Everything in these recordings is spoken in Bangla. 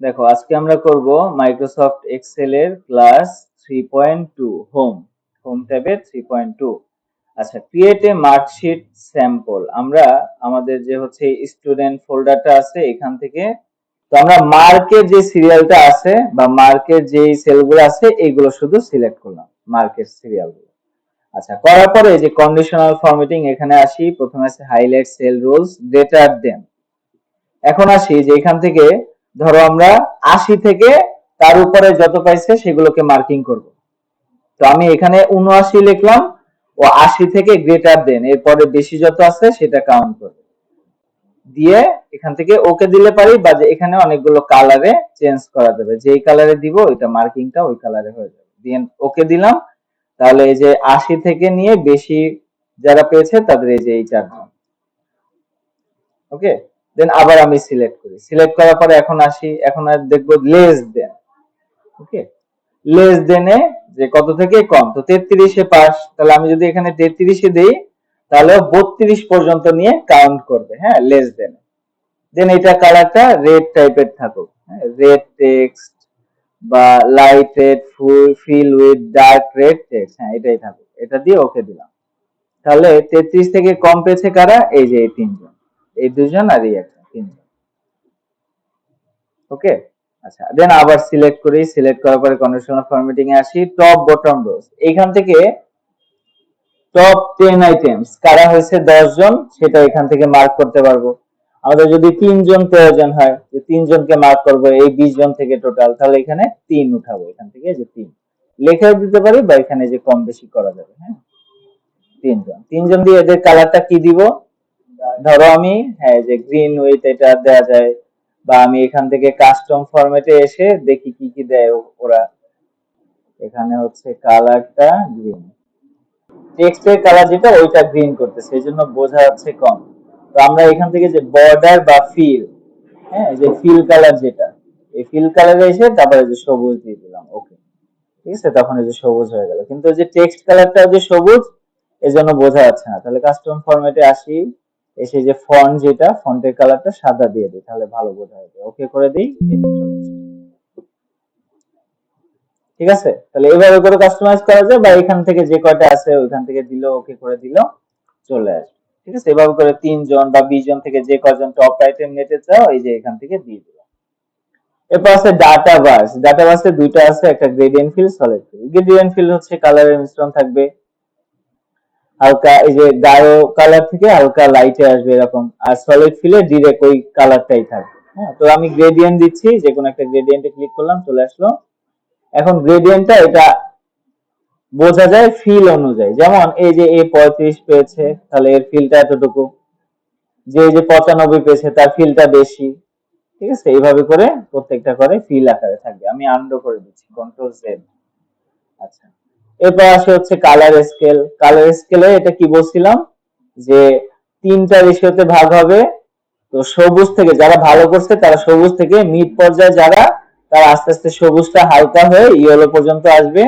দেখো আজকে আমরা করব মাইক্রোসফট এক্সেল এর ক্লাস 3.2 হোম ট্যাবের 3.2। আচ্ছা, ক্রিয়েট এ মার্কশিট স্যাম্পল। আমরা আমাদের যে হচ্ছে স্টুডেন্ট ফোল্ডারটা আছে এখান থেকে, তো আমরা মার্কের যে সিরিয়ালটা আছে বা মার্কের যে সেলগুলো আছে এগুলো শুধু সিলেক্ট করলাম, মার্কের সিরিয়ালগুলো। আচ্ছা, করার পরে যে কন্ডিশনাল ফরম্যাটিং এখানে আসি, প্রথমে আছে highlight sell rules greater than. এখন আসি যে এখান থেকে ধরো আমরা 80 থেকে তার উপরে যত পাইছে সেগুলোকে মার্কিং করব। তো আমি এখানে 79 লিখলাম ও 80 থেকে গ্রেটার দেন, এরপরে বেশি যত আছে সেটা কাউন্ট করব, দিয়ে এখান থেকে ওকে দিলে পারি, বা যে এখানে অনেকগুলো কালারে চেঞ্জ করা যাবে, যেই কালারে দিব ওইটা মার্কিংটা ওই কালারে হয়ে যাবে, দিয়ে ওকে দিলাম। তাহলে এই যে 80 থেকে নিয়ে বেশি যারা পেয়েছে তাদের এই যে এই চারজন। ওকে, দেন আবার আমি সিলেক্ট করি, সিলেক্ট করার পরে এখন আসি, এখন আর দেখবো লেস দেন। ওকে, লেস দেনে যে কত থেকে কম, তো 33 এ পাস, তাহলে আমি যদি এখানে 33 এ দেই তাহলে 32 পর্যন্ত নিয়ে কাউন্ট করবে। হ্যাঁ, লেস দেন। দেন এটা কালারটা রেড টাইপের থাকুক, হ্যাঁ, রেড টেক্সট বা light red, fill with dark red text, হ্যাঁ এটাই থাকুক, এটা দিয়ে ওকে দিলাম। তাহলে 33 থেকে কম পেয়েছে কারা, এই যে এই তিনজন, এই দুজন আর এই একটা, তিনজন। ওকে, আচ্ছা, দেন আবার সিলেক্ট করি, সিলেক্ট করার পরে কন্ডিশনাল ফরম্যাটিং এ আসি, টপ বটম রোজ, এইখান থেকে টপ 10 আইটেমস কারা হয়েছে 10 জন সেটা এখান থেকে মার্ক করতে পারবো। আমাদের যদি 3 জন প্রয়োজন হয়, যে 3 জনকে মার্ক করব এই 20 জন থেকে টোটাল, তাহলে এখানে 3 উঠাবো, এখান থেকে যে 3 লেখাও দিতে পারি, বা এখানে যে কম বেশি করা যাবে। হ্যাঁ, 3 জন, 3 জন দিয়ে এদের কালারটা কি দিব, ধরো আমি, হ্যাঁ, যে গ্রিন উইথ এটা দেয়া যায়, বা আমি এখান থেকে কাস্টম ফরম্যাটে এসে দেখি কি কি দেয় ওরা। এখানে হচ্ছে কালারটা গ্রিন, টেক্সটের কালার যেটা ওইটা গ্রিন করতেছে, এই জন্য বোঝা যাচ্ছে কম। তো আমরা এখান থেকে যে বর্ডার বা ফিল, হ্যাঁ, যে ফিল কালার যেটা, এই ফিল কালারে এসে তারপরে যে সবুজ দিয়ে দিলাম, ওকে, ঠিক আছে, তখন এই যে সবুজ হয়ে গেল, কিন্তু যে টেক্সট কালারটা যে সবুজ এজন্য বোঝা যাচ্ছে না। তাহলে কাস্টম ফরম্যাটে আসি, এসে যে ফন্ট যেটা, ফন্টের কালারটা সাদা দিয়ে দিই, তাহলে ভালো বোঝা যাবে, ওকে করে দিই, ঠিক আছে। তাহলে এভাবে করে কাস্টমাইজ করা যায়, বা এখান থেকে যে কয়টা আছে ওইখান থেকে দিল, ওকে করে দিল, চলে আসবে। ঠিক আছে, এভাবে করে 3 জন বা 20 জন থেকে যে কয়জন টপ আইটেম নিতে চাও এই যে এখান থেকে দিয়ে দিলাম। এরপর আছে ডাটাবাস, ডাটাবাসে দুইটা আছে, একটা gradient fill, solid fill. Gradient fill হচ্ছে কালারের মিশ্রণ থাকবে, হালকা এই যে গাঢ় কালার থেকে হালকা লাইটে আসবে এরকম, আর সলিড ফিলে ডিরেক্ট ওই কালারটাই থাকবে। হ্যাঁ, তো আমি গ্রেডিয়েন্ট দিচ্ছি, যে কোনো একটা গ্রেডিয়েন্টে ক্লিক করলাম, চলে আসলো। এখন গ্রেডিয়েন্টটা এটা বোঝা যায় ফিল অনুযায়ী, যেমন এই যে এ 35 পেয়েছে তাহলে এর ফিলটা এতটুকু, যে এই যে 95 পেয়েছে তার ফিলটা বেশি। ঠিক আছে, এইভাবে করে প্রত্যেকটা করে ফিল আকারে থাকবে। আমি আনডু করে দিচ্ছি, কন্ট্রোল জেড। আচ্ছা, এরপর আসে হচ্ছে কালার স্কেল। কালার স্কেলে এটা কি বলছিলাম, যে 3টা রেশিওতে ভাগ হবে। তো সবুজ থেকে যারা ভালো করছে তারা সবুজ থেকে মিড পর্যায়ে যারা, তারা আস্তে আস্তে সবুজটা হালকা হয়ে ইয়েলো পর্যন্ত আসবে।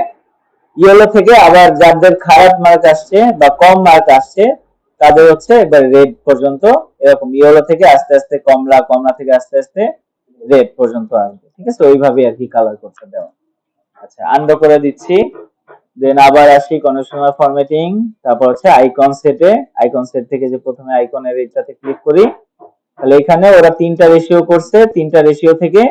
ইয়েলো থেকে আবার যাদের খারাপ মার্ক আসছে বা কম মার্ক আসছে তাদের হচ্ছে এবার রেড পর্যন্ত, এরকম ইয়েলো থেকে আস্তে আস্তে কমলা, কমলা থেকে আস্তে আস্তে রেড পর্যন্ত আসবে। ঠিক আছে, ওইভাবে আর কি কালার করতে দেওয়া। আচ্ছা, আনডু করে দিচ্ছি, দেন আবার আসি কন্ডিশনাল ফরম্যাটিং, তারপর হচ্ছে আইকন সেটে। আইকন সেট থেকে যে প্রথমে আইকনের এইটাতে ক্লিক করি, তাহলে এখানে ওরা 3টা রেশিও করছে, 3টা রেশিও থেকে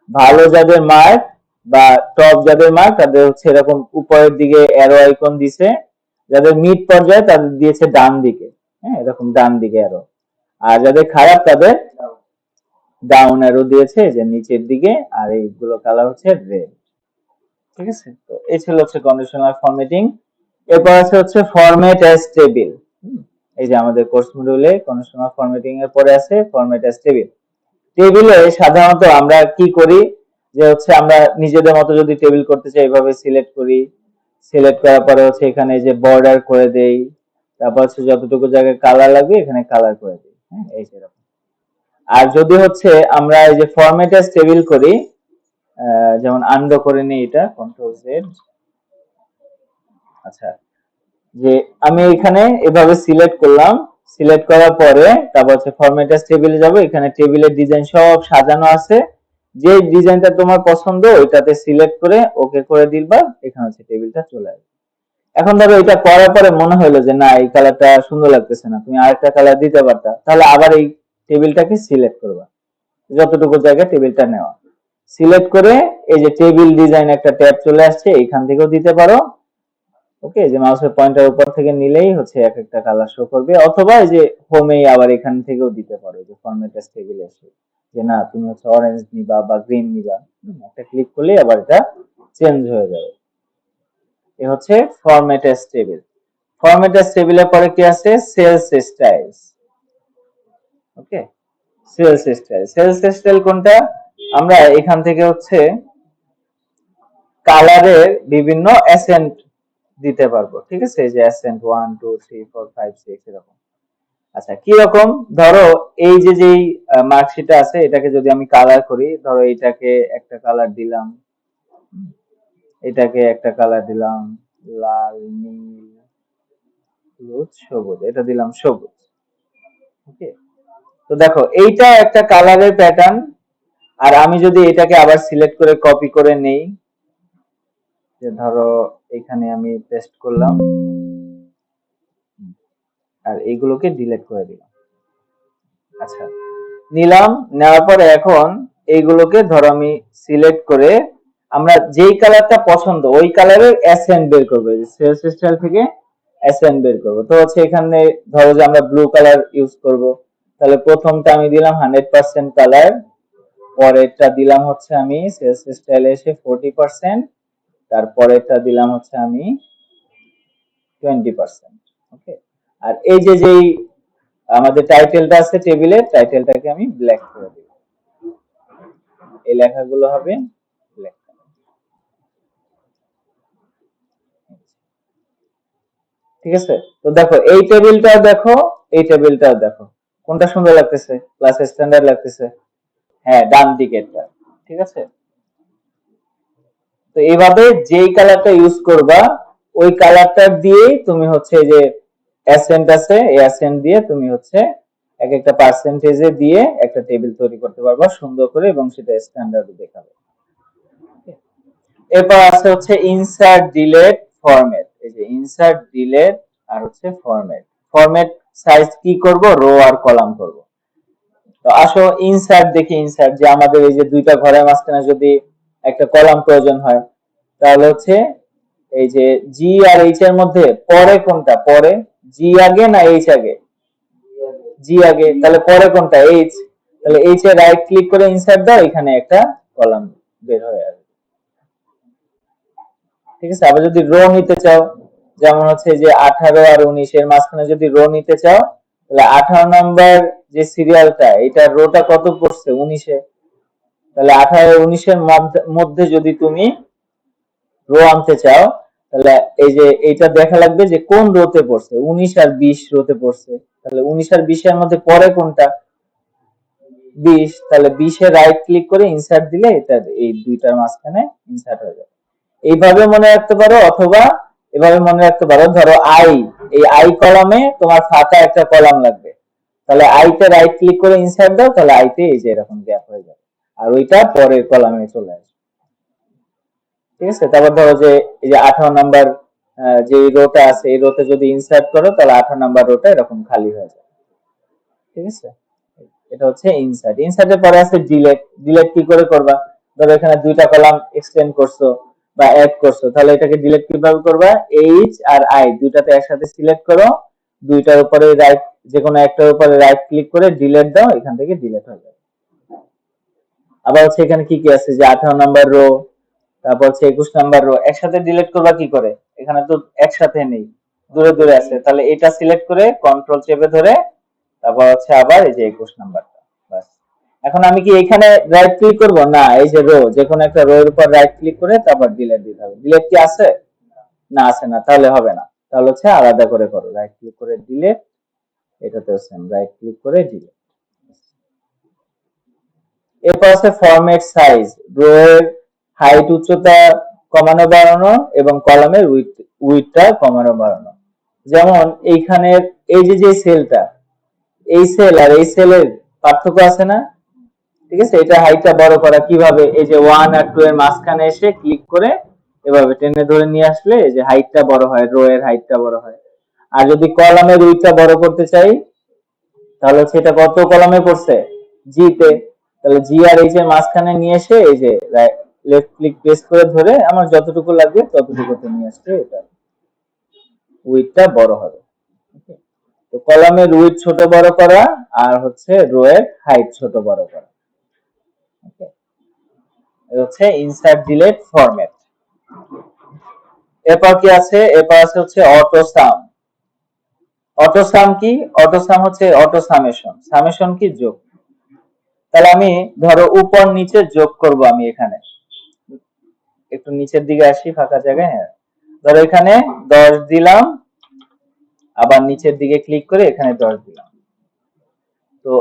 ভালো যাদের মার্ক বা টপ যাদের মার্ক তাদের হচ্ছে এরকম উপরের দিকে অ্যারো আইকন দিছে, যাদের মিড পর্যায়ে তাদের দিয়েছে ডান দিকে, হ্যাঁ এরকম ডান দিকে অ্যারো, আর যাদের খারাপ তাদের ডাউন অ্যারো দিয়েছে যে নিচের দিকে, আর এইগুলো কালার হচ্ছে রেড। ঠিক আছে, তো এই ছিল হচ্ছে কন্ডিশনাল ফরম্যাটিং। এরপর আছে হচ্ছে ফরম্যাট অ্যাজ টেবিল। এই যে আমাদের কোর্স মডিউলে কন্ডিশনাল ফরম্যাটিং এর পরে আছে ফরম্যাট অ্যাজ টেবিল। টেবিলে সাধারণত আমরা কি করি, যে হচ্ছে আমরা নিজেদের মতো যদি টেবিল করতে চাই এভাবে সিলেক্ট করি, সিলেক্ট করার পরে হচ্ছে এখানে যে বর্ডার করে দেই, তারপর হচ্ছে যতটুকু জায়গায় কালার লাগবে এখানে কালার করে দিই। হ্যাঁ, এই সেরকম। আর যদি হচ্ছে আমরা এই যে ফরম্যাট অ্যাজ টেবিল করি, যেমন আনডু করে নিই, এটা কন্ট্রোল জেড। আচ্ছা, যে আমি এখানে এভাবে সিলেক্ট করলাম, সিলেক্ট করার পরে তারপর হচ্ছে ফরম্যাট অ্যাজ টেবিলে যাব, এখানে টেবিলের ডিজাইন সব সাজানো আছে, যে ডিজাইনটা তোমার পছন্দ ওইটাতে সিলেক্ট করে ওকে করে দিবা, এখানে হচ্ছে টেবিলটা চলে আসবে। এখন ধরো এটা করার পরে মনে হলো যে না এই কালারটা সুন্দর লাগতেছে না, তুমি আরেকটা কালার দিতে পারতা, তাহলে আবার এই টেবিলটাকে সিলেক্ট করবা, যতটুকু জায়গা টেবিলটা নেওয়া সিলেক্ট করে এই যে টেবিল ডিজাইন একটা ট্যাব চলে আসছে, এখান থেকেও দিতে পারো। ওকে, যে মাউসের পয়েন্টার উপর থেকে নিলেই হচ্ছে এক একটা কালার শো করবে, অথবা এই যে হোমে আবার এখান থেকেও দিতে পারো, যে ফরম্যাট এস টেবিল এসে যে না তুমি হচ্ছে অরেঞ্জ নিবা বা গ্রিন নিবা, একটা ক্লিক করলেই আবার এটা চেঞ্জ হয়ে যাবে। এ হচ্ছে format S table. Format S টেবিলের পরে কি আছে, সেলস স্টাইলস। ওকে, সেলস স্টাইল। সেলস স্টাইল কোনটা, আমরা এখান থেকে হচ্ছে কালারের বিভিন্ন অ্যাসেন্ট দিতে পারবো, ঠিক আছে, এই যে অ্যাসেন্ট 1 2 3 4 5 6 এরকম। আচ্ছা, কি রকম, ধরো এই যে যেই মার্কশিটটা আছে এটাকে যদি আমি কালার করি, ধরো এটাকে একটা কালার দিলাম, এটাকে একটা কালার দিলাম লাল, নীল, হলুদ, সবুজ, এটা দিলাম সবুজ। ওকে, তো দেখো এইটা একটা কালারের প্যাটার্ন। আর আমি যদি এটাকে আবার সিলেক্ট করে কপি করে নেই, যে ধরো এখানে আমি পেস্ট করলাম আর এইগুলোকে ডিলিট করে দিলাম। আচ্ছা, নিলাম, নেওয়ার পরে এখন এইগুলোকে ধরো আমি সিলেক্ট করে আমরা যেই কালারটা পছন্দ ওই কালারের অ্যাসেন্ট বের করবো, সেলস স্টাইল থেকে অ্যাসেন্ট বের করবো। তো হচ্ছে এখানে ধরো যে আমরা ব্লু কালার ইউজ করব, তাহলে প্রথমটা আমি দিলাম 100% কালার, পরেরটা দিলাম হচ্ছে আমি সেলস স্টাইলে এসে 40%, তারপরেরটা দিলাম হচ্ছে আমি 20%। ওকে, আর এই যে যেই আমাদের টাইটেলটা আছে টেবিলের, টাইটেলটাকে আমি ব্ল্যাক করে দিব, এই লেখাগুলো হবে ব্ল্যাক। ঠিক আছে, তো দেখো এই টেবিলটাও দেখো, এই টেবিলটাও দেখো, কোনটা সুন্দর লাগতেছে, ক্লাস স্ট্যান্ডার্ড লাগতেছে? হ্যাঁ, ডান দিকেরটা। ঠিক আছে, তো এইভাবে যেই কালারটা ইউজ করবা ওই কালারটা দিয়েই তুমি হচ্ছে যে অ্যাসেন্ট আছে, এই অ্যাসেন্ট দিয়ে তুমি হচ্ছে এক একটা পার্সেন্টেজে দিয়ে একটা টেবিল তৈরি করতে পারবা সুন্দর করে, এবং সেটা স্ট্যান্ডার্ড দেখাবে। এরপর আছে হচ্ছে ইনসার্ট, ডিলেট, ফরম্যাট। এই যে ইনসার্ট, ডিলেট আর হচ্ছে ফরম্যাট। ফরম্যাট সাইজ কি করব, রো আর কলাম করব। তো আসো ইনসার্ট দেখি। ইনসার্ট, যে আমাদের এই যে দুইটা ঘরের মাঝখানে যদি একটা কলাম প্রয়োজন হয়, তাহলে হচ্ছে এই যে জি আর এইচ এর মধ্যে পরে কোনটা, পরে জি আগে না এইচ আগে, জি আগে, তাহলে পরে কোনটা, এইচ, তাহলে এইচ এ রাইট ক্লিক করে ইনসার্ট দাও, এখানে একটা কলাম বের হয়ে আসবে। ঠিক আছে, আবার যদি রো নিতে চাও, যেমন হচ্ছে যে 18 আর 19 এর মাঝখানে যদি রো নিতে চাও, তাহলে 18 নাম্বার যে সিরিয়ালটা, এটা রোটা কত পড়ছে, 19 এ, তাহলে 18 আর 19 এর মধ্যে যদি তুমি রো আনতে চাও, তাহলে এই যে এইটা দেখা লাগবে যে কোন রোতে পড়ছে, 19 আর 20 রোতে পড়ছে, তাহলে 19 আর 20 এর মধ্যে পরে কোনটা, 20, তাহলে 20 এ রাইট ক্লিক করে ইনসার্ট দিলে এটা এই দুইটার মাঝখানে ইনসার্ট হয়ে যাবে। এইভাবে মনে রাখতে পারো, অথবা এভাবে মনে রাখতে পারো, ধরো আই, এই আই কলামে তোমার ফাঁকা একটা কলাম লাগবে, তাহলে আইতে রাইট ক্লিক করে ইনসার্ট দাও, তাহলে আইতে এই যে এরকম গ্যাপ হয়ে যাবে, আর ওইটা পরের কলামে চলে আসবে। ঠিক আছে, তারপর ধরো যে এই যে 18 নাম্বার যে রোটা আছে, এই রোতে যদি ইনসার্ট করো, তাহলে 18 নাম্বার রোটা এরকম খালি হয়ে যাবে। ঠিক আছে, এটা হচ্ছে ইনসার্ট। ইনসার্টের পরে আছে ডিলেট। ডিলেট কি করে করবা, ধরো এখানে দুইটা কলাম এক্সটেন্ড করছো বা অ্যাড করছো, তাহলে এটাকে ডিলেট কিভাবে করবা, এইচ আর আই দুইটাতে একসাথে সিলেক্ট করো, দুইটার উপরে রাইট, যে কোনো একটার উপরে রাইট ক্লিক করে ডিলেট দাও, এখান থেকে ডিলেট হয়ে যাবে। আবার হচ্ছে এখানে কি কি আছে, যে 18 নাম্বার রো, তারপর হচ্ছে 21 নাম্বার রো, একসাথে ডিলিট করবা কি করে, এখানে তো একসাথে নেই, দূরে দূরে আছে, তাহলে এটা সিলেক্ট করে কন্ট্রোল চেপে ধরে তারপর হচ্ছে আবার এই যে 21 নাম্বারটা, বাস। এখন আমি কি এখানে রাইট ক্লিক করব, না, এই যে রো, যে কোনো একটা রো এর উপর রাইট ক্লিক করে তারপর ডিলিট দিতে হবে। ডিলিট কি আছে, না আছে না, তাহলে হবে না, তাহলে হচ্ছে আলাদা করে করো, রাইট ক্লিক করে ডিলিট, এটাতেও সেম রাইট ক্লিক করে ডিলিট। এরপর আছে ফরম্যাট সাইজ, রো এর হাইট, উচ্চতা কমানো বাড়ানো, এবং কলামের উইডথটা কমানো বাড়ানো। যেমন এইখানের এই যে যে সেলটা, এই সেল আর এই সেলের পার্থক্য আছে না, ঠিক আছে, এটা হাইটটা বড় করা কিভাবে, এই যে 1 আর 2 এর মাঝখানে এসে ক্লিক করে এভাবে টেনে ধরে নিয়ে আসলে এই যে হাইটটা বড় হয়, রো এর হাইটটা বড় হয়। আর যদি কলামের উইডথটা বড় করতে চাই তাহলে সেটা কত কলামে পড়ছে, জি তে, তাহলে জি আর এইচ এর মাঝখানে নিয়ে এসে এই যে লেফট ক্লিক প্রেস করে ধরে আমার যতটুকু লাগবে ততটুকুতে নিয়ে আসলে এটা উইডথটা বড় হবে। তো কলামের উইডথ ছোট বড় করা আর হচ্ছে রো এর হাইট ছোট বড় করা। ওকে, এটা হচ্ছে ইনসার্ট ডিলিট ফরম্যাট। এরপর কি আছে, এরপর আছে হচ্ছে অটো সাম। অটো সাম কি, অটো সাম হচ্ছে অটো সামেশন। সামেশন কি, যোগ। তাহলে আমি ধরো উপর নিচে যোগ করব, আমি এখানে একটু নিচের দিকে আসি ফাঁকা জায়গায়, হ্যাঁ ধরো এখানে 10 দিলাম, আবার নিচের দিকে ক্লিক করে এখানে 10 দিলাম। তো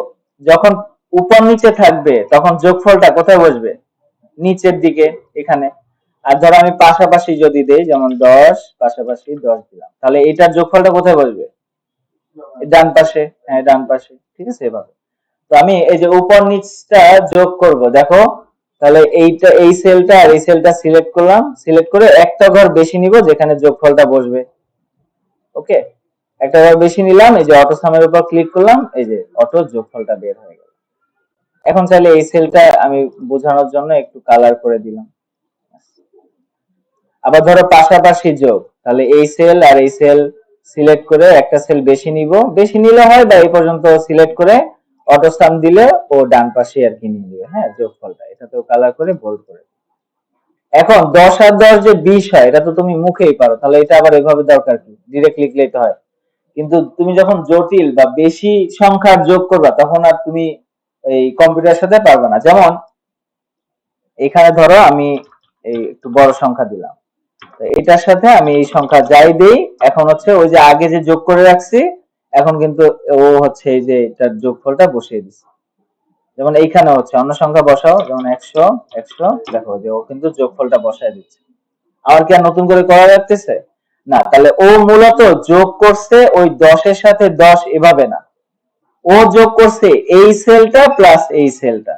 যখন উপর নিচে থাকবে তখন যোগফলটা কোথায় বসবে, নিচের দিকে এখানে। আর ধরো আমি পাশাপাশি যদি দেই, যেমন 10 পাশাপাশি 10 দিলাম, তাহলে এটার যোগফলটা কোথায় বসবে, ডান পাশে, হ্যাঁ ডান পাশে। ঠিক আছে, এভাবে। তো আমি এই যে উপর নিচটা যোগ করব, দেখো তাহলে এইটা, এই সেলটা আর এই সেলটা সিলেক্ট করলাম, সিলেক্ট করে একটা ঘর বেশি নিব যেখানে যোগফলটা বসবে। ওকে, একটা ঘর বেশি নিলাম, এই যে অটো সামের উপর ক্লিক করলাম, এই যে অটো যোগফলটা বের হয়ে গেল। এখন চাইলে এই সেলটা আমি বোঝানোর জন্য একটু কালার করে দিলাম। আবার ধরো পাশাপাশি যোগ, তাহলে এই সেল আর এই সেল সিলেক্ট করে একটা সেল বেশি নিব, বেশি নিলে হয় বা এই পর্যন্ত সিলেক্ট করে অটো সাম দিলে ও ডান পাশে আর কি নিয়ে নেবে, হ্যাঁ যোগফলটা। এটাতেও কালার করে বোল্ড করে। এখন 10 আর 10 যে 20 হয়, এটা তো তুমি মুখেই পারো, তাহলে এটা আবার এভাবে দরকার কি, ডিরেক্ট লিখলেই তো হয়। কিন্তু তুমি যখন জটিল বা বেশি সংখ্যার যোগ করবা তখন আর তুমি এই কম্পিউটারের সাথে পারবে না। যেমন এখানে ধরো আমি এই একটু বড় সংখ্যা দিলাম, এটার সাথে আমি এই সংখ্যা যাই দেই, এখন হচ্ছে ওই যে আগে যে যোগ করে রাখছি, এখন কিন্তু ও হচ্ছে এই যে এটার যোগফলটা বসিয়ে দিচ্ছে। যেমন এইখানে হচ্ছে অন্য সংখ্যা বসাও, যেমন 100 100, দেখো যে ও কিন্তু যোগফলটা বসায় দিচ্ছে। আমার কি আর নতুন করে করা যাচ্ছে না? তাহলে ও মূলত যোগ করছে ওই 10 এর সাথে 10 এভাবে না, ও যোগ করছে এই সেলটা প্লাস এই সেলটা।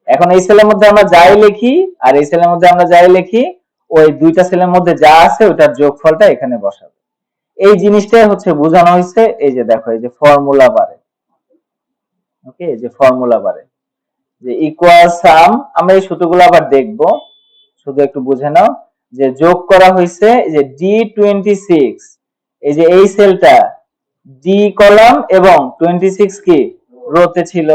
এখন এই সেলের মধ্যে আমরা যাই লিখি আর এই সেলের মধ্যে আমরা যাই লিখি, ওই দুইটা সেলের মধ্যে যা আছে ওটার যোগফলটা এখানে বসাবে। এই জিনিসটাই হচ্ছে বোঝানো হয়েছে, এই যে দেখো এই যে ফর্মুলা বারে। ওকে, এই যে ফর্মুলা বারে যে ইকুয়াল সাম, আমরা এই সূত্রগুলো আবার দেখব, শুধু একটু বুঝে নাও যে যোগ করা হয়েছে যে D26, এই যে এই সেলটা ডি কলাম এবং 26 কি রোতে ছিল,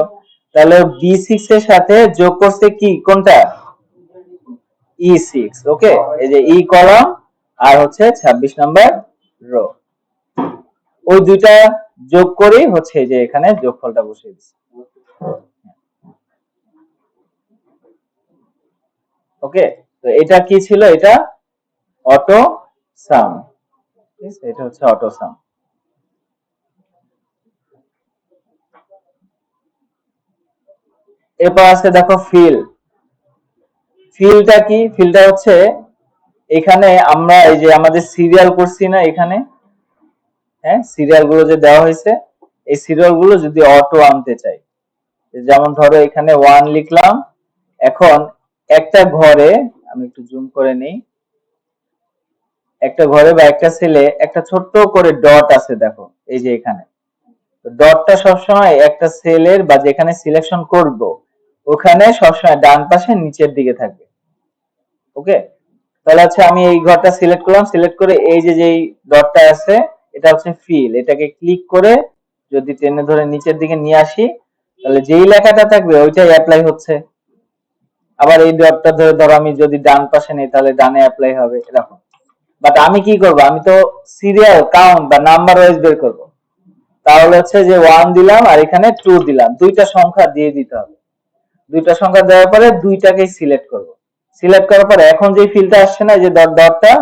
তাহলে B6 এর সাথে যোগ করছে কি, কোনটা, E6। ওকে, এই যে ই কলাম আর হচ্ছে 26 নাম্বার রো, ওই দুইটা যোগ করেই হচ্ছে যে এখানে যোগফলটা বসিয়ে দিচ্ছি। ওকে, তো এটা কি ছিল, এটা অটো সাম। এটা হচ্ছে অটো সাম। এরপর আছে দেখো ফিল। ফিলটা কি, ফিলটা হচ্ছে এখানে আমরা এই যে আমাদের সিরিয়াল করছি না এখানে, হ্যাঁ সিরিয়াল গুলো যে দেওয়া হয়েছে, এই সিরিয়াল গুলো যদি অটো আনতে চাই, যেমন ধরো এখানে 1 লিখলাম, এখন একটা ঘরে, আমি একটু জুম করে নেই, একটা ঘরে বা একটা সেলে একটা ছোট্ট করে ডট আছে, দেখো এই যে এখানে। তো ডটটা সবসময় একটা সেলের বা যেখানে সিলেকশন করব ওখানে সবসময় ডান পাশে নিচের দিকে থাকবে। ওকে, তাহলে হচ্ছে আমি এই ঘরটা সিলেক্ট করলাম, সিলেক্ট করে এই যে যেই ডটটা আছে এটা হচ্ছে ফিল, এটাকে ক্লিক করে যদি টেনে ধরে নিচের দিকে নিয়ে আসি, তাহলে যেই লেখাটা থাকবে ওইটাই অ্যাপ্লাই হচ্ছে। আবার এই ডটটা ধরে ধরো আমি যদি ডান পাশে নেই তাহলে ডানে অ্যাপ্লাই হবে, এরকম। বাট আমি কি করব, আমি তো সিরিয়াল কাউন্ট বা নাম্বার ওয়াইজ বের করব, তাহলে হচ্ছে যে 1 দিলাম আর এখানে 2 দিলাম, দুইটা সংখ্যা দিয়ে দিতে হবে। দুইটা সংখ্যা দেওয়ার পরে দুইটাকেই সিলেক্ট করব, সিলেক্ট করার পরে এখন যে ফিল্ডটা আসছে না, এই যে ডটটা,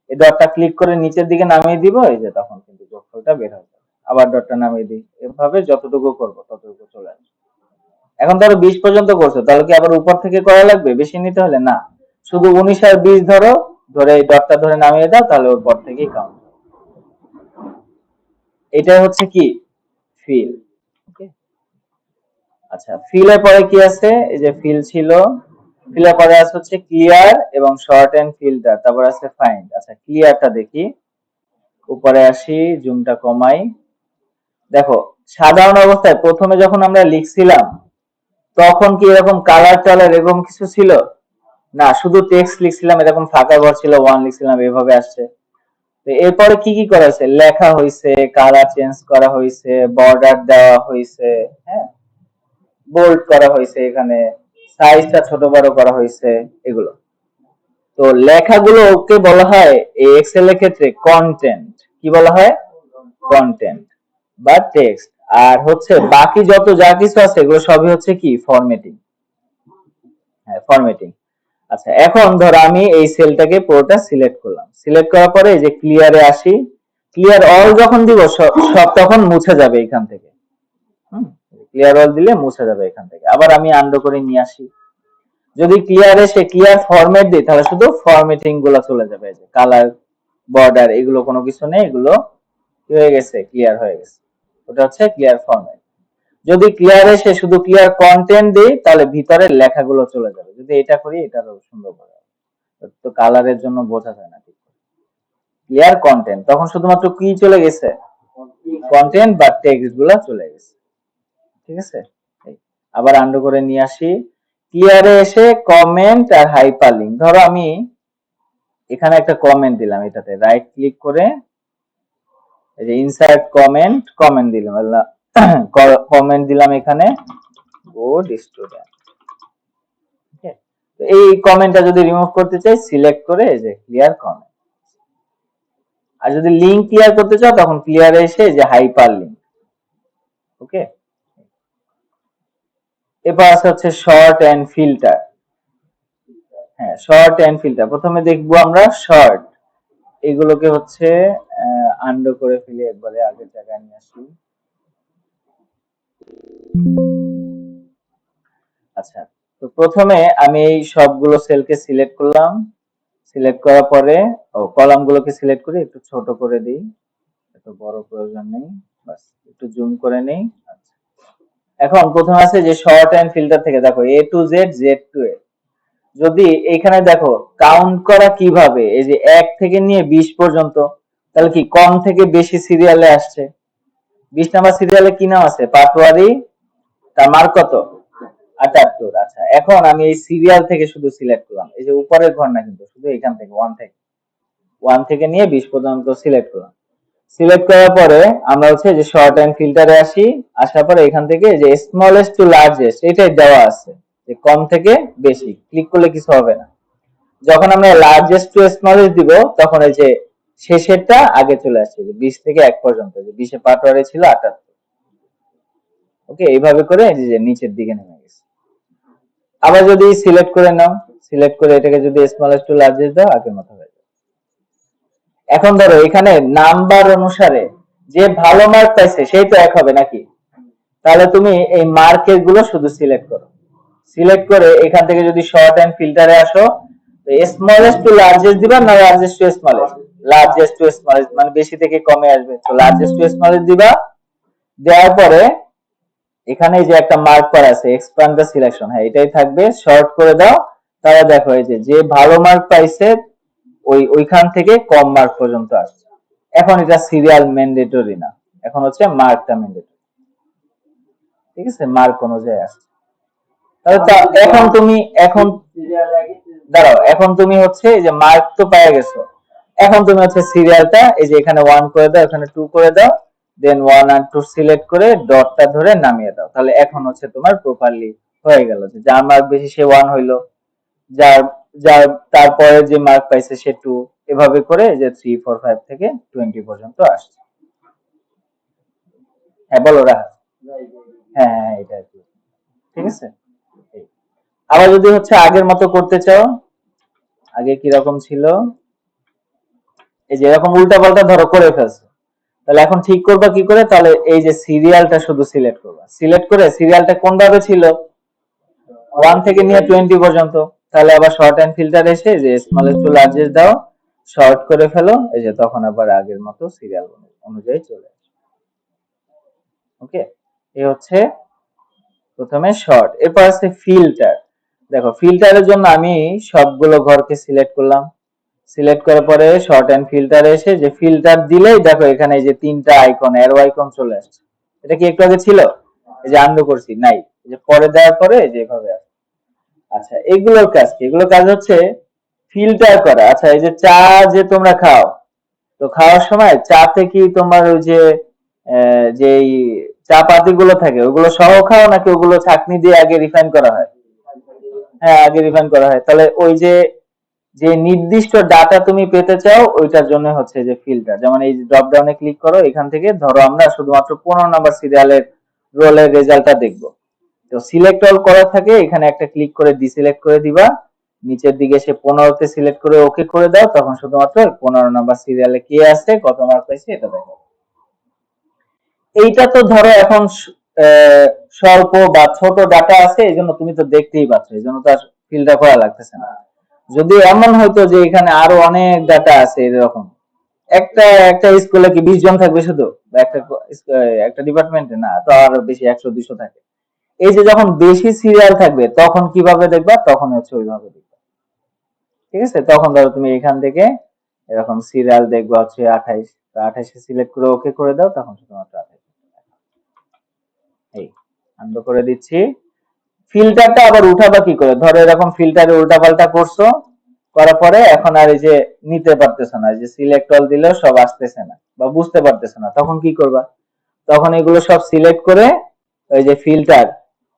এই ডটটা ক্লিক করে নিচের দিকে নামিয়ে দিব, এই যে তখন কিন্তু যোগফলটা বের হবে। আবার ডটটা নামিয়ে দিই, এভাবে যতটুকু করব ততটুকু চলে আসবে। এখন ধরো 20 পর্যন্ত করছো, তাহলে কি আবার উপর থেকে করা লাগবে বেশি নিতে হলে, না, শুধু 19 আর 20 ধরো, ধরে এই ডটটা ধরে নামিয়ে দাও, তাহলে ওর পর থেকেই কাউন্ট। এটা হচ্ছে কি ফিল। ওকে, আচ্ছা, ফিলের পরে কি আছে? এই যে ফিল ছিল, ফিলের পরে আছে হচ্ছে ক্লিয়ার এবং শর্ট এন্ড ফিল্টার, তারপর আছে ফাইন্ড। আচ্ছা, ক্লিয়ারটা দেখি, উপরে আসি, জুমটা কমাই। দেখো, সাধারণ অবস্থায় প্রথমে যখন আমরা লিখছিলাম তখন কি এরকম কালার টালার এরকম কিছু ছিল না, শুধু টেক্সট লিখছিলাম, এরকম ফাঁকা ঘর ছিল, ওয়ান লিখছিলাম, এভাবে আসছে। তো এরপরে কি কি করা হয়েছে? লেখা হয়েছে, কালার চেঞ্জ করা হয়েছে, বর্ডার দেওয়া হয়েছে, হ্যাঁ, বোল্ড করা হয়েছে, এখানে সাইজটা ছোট বড় করা হয়েছে, এগুলো। তো লেখাগুলোকে বলা হয় এই এক্সেল এর ক্ষেত্রে কন্টেন্ট। কি বলা হয়? কন্টেন্ট বা টেক্সট। আর হচ্ছে বাকি যত যা কিছু আছে এগুলো সবই হচ্ছে কি? ফরম্যাটিং। হ্যাঁ, ফরম্যাটিং। আচ্ছা, এখন ধরো আমি এই সেলটাকে পুরোটা সিলেক্ট করলাম, সিলেক্ট করার পরে এই যে ক্লিয়ারে আসি, ক্লিয়ার অল যখন দিব সব তখন মুছে যাবে এখান থেকে। ক্লিয়ার অল দিলে মুছে যাবে এখান থেকে। আবার আমি আন্ডু করে নিয়ে আসি, যদি ক্লিয়ার এসে ক্লিয়ার ফরম্যাট দিই তাহলে শুধু ফরম্যাটিং গুলো চলে যাবে, এই যে কালার, বর্ডার, এগুলো কোনো কিছু নেই, এগুলো কি হয়ে গেছে? ক্লিয়ার হয়ে গেছে। ওটা হচ্ছে ক্লিয়ার ফরম্যাট। যদি ক্লিয়ার এসে শুধু ক্লিয়ার কন্টেন্ট দিই তাহলে ভিতরের লেখাগুলো চলে যাবে। যদি এটা করি এটা আরো সুন্দর হবে, তো কালারের জন্য বোঝা যায় না ঠিক। ক্লিয়ার কন্টেন্ট, তখন শুধুমাত্র কি চলে গেছে? কন্টেন্ট বা টেক্সট গুলা চলে গেছে। ঠিক আছে, আবার আন্ডু করে নিয়ে আসি, ক্লিয়ারে এসে কমেন্ট আর হাইপারলিংক। ধরো আমি এখানে একটা কমেন্ট দিলাম, এটাতে রাইট ক্লিক করে এই যে ইনসার্ট কমেন্ট, কমেন্ট দিলাম, কমেন্ট দিলাম এখানে, গুড স্টুডেন্ট। ওকে, তো এই কমেন্টটা যদি রিমুভ করতে চাই সিলেক্ট করে এই যে ক্লিয়ার কমেন্ট। আর যদি লিংক ক্লিয়ার করতে চাও তখন ক্লিয়ারে এসে যে হাইপার লিংক। ওকে, এবার আছে হচ্ছে শর্ট এন্ড ফিল্টার। হ্যাঁ, শর্ট এন্ড ফিল্টার প্রথমে দেখবো আমরা শর্ট। এগুলোকে হচ্ছে আন্ডু করে ফেলি, একবারে আগের জায়গায় নিয়ে আসি। আচ্ছা, তো প্রথমে আমি এই সবগুলো সেলকে সিলেক্ট করলাম, সিলেক্ট করার পরে কলামগুলোকে সিলেক্ট করে একটু ছোট করে দিই, এত বড় প্রয়োজন নেই, বাস একটু জুম করে নেই। আচ্ছা, এখন প্রথমে আছে যে শর্ট এন্ড ফিল্টার থেকে দেখো এ টু জেড, জেড টু এ। যদি এখানে দেখো কাউন্ট করা কিভাবে, এই যে 1 থেকে নিয়ে 20 পর্যন্ত, তাহলে কি কম থেকে বেশি সিরিয়ালে আসছে। 20 নাম্বার সিরিয়ালে কি নাম আছে? পাটোয়ারি, তার মার্ক কত? 78। আচ্ছা, এখন আমি এই সিরিয়াল থেকে শুধু সিলেক্ট করলাম, এই যে উপরের ঘর না, কিন্তু শুধু এখান থেকে 1 থেকে নিয়ে 20 পর্যন্ত সিলেক্ট করলাম। সিলেক্ট করার পরে আমরা হচ্ছে যে শর্ট এন্ড ফিল্টারে আসি, আসার পরে এখান থেকে যে স্মলেস্ট টু লার্জেস্ট এটাই দেওয়া আছে, যে কম থেকে বেশি। ক্লিক করলে কিছু হবে না। যখন আমরা লার্জেস্ট টু স্মলেস্ট দিব তখন এই যে শেষেরটা আগে চলে আসছে, যে 20 থেকে 1 পর্যন্ত, যে 20 এ পাটোয়ারি ছিল 78। ওকে, এইভাবে করে এই যে নিচের দিকে নেমে গেছে। আবার যদি সিলেক্ট করে নাও, সিলেক্ট করে এটাকে যদি স্মলেস্ট টু লার্জেস্ট দাও আগের মতো হয়ে যাবে। এখন ধরো এখানে নাম্বার অনুসারে যে ভালো মার্ক পাইছে সেই তো এক হবে নাকি? তাহলে তুমি এই মার্কের গুলো শুধু সিলেক্ট করো, সিলেক্ট করে এখান থেকে যদি শর্ট এন্ড ফিল্টারে আসো, স্মলেস্ট টু লার্জেস্ট দিবা না largest two smallest? Largest two smallest মানে বেশি থেকে কমে আসবে, তো লার্জেস্ট টু স্মলেস্ট দিবা। দেওয়ার পরে এখানে যে একটা মার্ক করা আছে এক্সপ্যান্ড দ্য সিলেকশন, হ্যাঁ এটাই থাকবে, শর্ট করে দাও। তাহলে দেখো এই যে ভালো মার্ক পাইছে ওইখান থেকে কম মার্ক পর্যন্ত আসছে। এখন এটা সিরিয়াল ম্যান্ডেটরি না, এখন হচ্ছে মার্কটা ম্যান্ডেটরি। ঠিক আছে, মার্ক অনুযায়ী আসছে। তাহলে এখন তুমি এখন দাঁড়াও, এখন তুমি হচ্ছে এই যে মার্ক তো পেয়ে গেছো, এখন তুমি হচ্ছে সিরিয়ালটা এই যে এখানে 1 করে দাও, এখানে 2 করে দাও, দেন 1 আর 2 সিলেক্ট করে ডটটা ধরে নামিয়ে দাও। তাহলে এখন হচ্ছে তোমার প্রপারলি হয়ে গেল, যে যার মার্ক বেশি সে 1 হইলো, যার যার তারপরে যে মার্ক পাইছে সে 2, এভাবে করে যে 3 4 5 থেকে 20 পর্যন্ত আসছে। হ্যাঁ বলো রাহা। হ্যাঁ হ্যাঁ, এটা আর কি। ঠিক আছে, আবার যদি হচ্ছে আগের মতো করতে চাও, আগে কি রকম ছিল, এই যে এরকম উল্টা পাল্টা ধরো করে ফেলছো, তাহলে এখন ঠিক করবা কি করে? তাহলে এই যে সিরিয়ালটা শুধু সিলেক্ট করবা, সিলেক্ট করে সিরিয়ালটা কোন ভাবে ছিল 1 থেকে নিয়ে 20 পর্যন্ত, তাহলে আবার শর্ট এন্ড ফিল্টার এসে যে স্মলেস্ট টু লার্জেস্ট দাও, শর্ট করে ফেলো, এই যে তখন আবার আগের মতো সিরিয়াল অনুযায়ী চলে আসে। ওকে, এই হচ্ছে প্রথমে শর্ট, এরপর আছে ফিল্টার। দেখো ফিল্টারের জন্য আমি সবগুলো ঘরকে সিলেক্ট করলাম, সিলেক্ট করার পরে শর্ট এন্ড ফিল্টারে এসে যে ফিল্টার দিলেই দেখো এখানে এই যে তিনটা আইকন, অ্যারো আইকন চলে আসছে। এটা কি একটু আগে ছিল? এই যে আনডু করছি, নাই, এই যে পরে দেওয়ার পরে যে এভাবে আসছে। আচ্ছা এগুলোর কাজ কি? এগুলোর কাজ হচ্ছে ফিল্টার করা। আচ্ছা এই যে চা যে তোমরা খাও, তো খাওয়ার সময় চাতে কি তোমার ওই যে যেই চা পাতি গুলো থাকে ওগুলো সহ খাও, নাকি ওগুলো ছাঁকনি দিয়ে আগে রিফাইন করা হয়? হ্যাঁ আগে রিফাইন করা হয়। তাহলে ওই যে যে নির্দিষ্ট ডাটা তুমি পেতে চাও ওইটার জন্য হচ্ছে যে ফিল্টার। যেমন এই ড্রপ ডাউনে ক্লিক করো, এখান থেকে ধরো আমরা শুধুমাত্র 15 নাম্বার সিরিয়ালের রোলের রেজাল্টটা দেখবো। তো সিলেক্ট অল করা থাকে, এখানে একটা ক্লিক করে ডিসিলেক্ট করে দিবা, নিচের দিকে সে 15তে সিলেক্ট করে ওকে করে দাও, তখন শুধুমাত্র 15 নাম্বার সিরিয়ালে কে আছে, কত মার্ক পাইছে এটা দেখো। এইটা তো ধরো এখন স্বল্প বা ছোট ডাটা আছে, এই জন্য তুমি তো দেখতেই পাচ্ছ, এই জন্য তো আর ফিল্টার করা লাগতেছে না। যদি এমন হয়তো যে এখানে আরো অনেক ডাটা আছে এরকম, একটা একটা স্কুলে কি 20 জন থাকবে শুধু, বা একটা একটা ডিপার্টমেন্টে না তো আরো বেশি 100-200 থাকে। এই যে যখন বেশি সিরিয়াল থাকবে তখন কিভাবে দেখবা? তখন হচ্ছে ওইভাবে দেখবা। ঠিক আছে, তখন ধরো তুমি এখান থেকে এরকম সিরিয়াল দেখবা হচ্ছে 28, তো 28 সিলেক্ট করে ওকে করে দাও, তখন শুধুমাত্র 28। এই আনডু করে দিচ্ছি। ফিল্টারটা আবার উঠাবা কি করে? ধরো এরকম ফিল্টারে উল্টাপাল্টা করছো, করার পরে এখন আর এই যে নিতে পারতেছ না, এই যে সিলেক্ট অল দিলেও সব আসতেছে না বা বুঝতে পারতেছ না, তখন কি করবা? তখন এগুলো সব সিলেক্ট করে ওই যে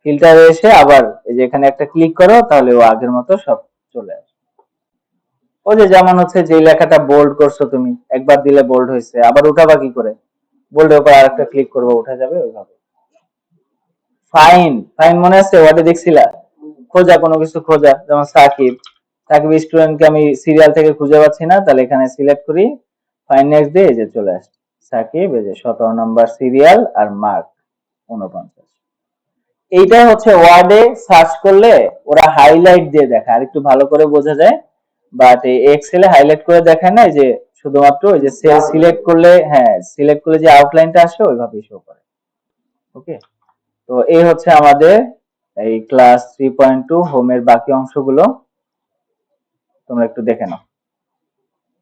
ফিল্টারে এসে আবার এই যে এখানে একটা ক্লিক করো, তাহলে ও আগের মতো সব চলে আসে। ওই যে যেমন হচ্ছে যে লেখাটা বোল্ড করছো তুমি, একবার দিলে বোল্ড হয়েছে, আবার উঠাবা কি করে? বোল্ডের উপর আরেকটা ক্লিক করবো, উঠা যাবে ওইভাবে। ফাইন, ফাইন মনে আছে ওয়ার্ডে দেখছিলা? খোঁজা, কোনো কিছু খোঁজা, যেমন সাকিব, সাকিব স্টুডেন্টকে আমি সিরিয়াল থেকে খুঁজে পাচ্ছি না, তাহলে এখানে সিলেক্ট করি, ফাইন নেক্সট দিয়ে এই যে চলে আসছে সাকিব, এই যে 17 নম্বর সিরিয়াল আর মার্ক 49। এইটা হচ্ছে ওয়ার্ডে সার্চ করলে ওরা হাইলাইট দিয়ে দেখায়, আর একটু ভালো করে বোঝা যায়। বাট এই এক্সেলে হাইলাইট করে দেখায় না, যে শুধুমাত্র ওই যে সেল সিলেক্ট করলে, হ্যাঁ সিলেক্ট করলে যে আউটলাইনটা আসে ওইভাবেই শো করে। ওকে, তো এই হচ্ছে আমাদের এই ক্লাস 3.2 হোমের বাকি অংশগুলো, তোমরা একটু দেখে নাও।